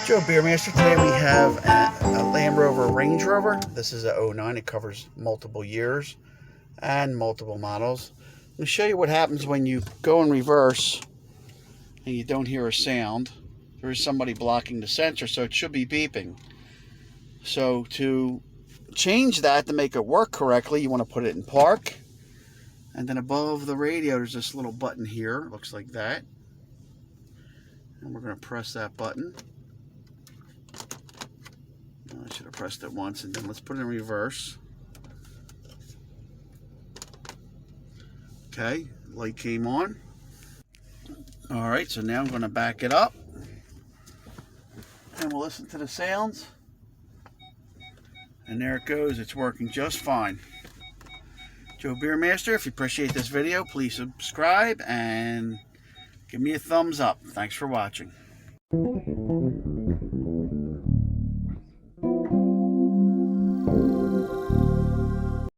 Joe Beermaster. Today we have a Land Rover Range Rover. This is a '09. It covers multiple years and multiple models. Let me show you what happens when you go in reverse and you don't hear a sound. There is somebody blocking the sensor, so it should be beeping. So to change that to make it work correctly, you want to put it in park. And then above the radio, there's this little button here. It looks like that. And we're going to press that button. I should have pressed it once, and then let's put it in reverse. Okay, light came on. All right, so now I'm going to back it up, and we'll listen to the sounds. And there it goes. It's working just fine. Joe Beermaster, if you appreciate this video, please subscribe and give me a thumbs up. Thanks for watching.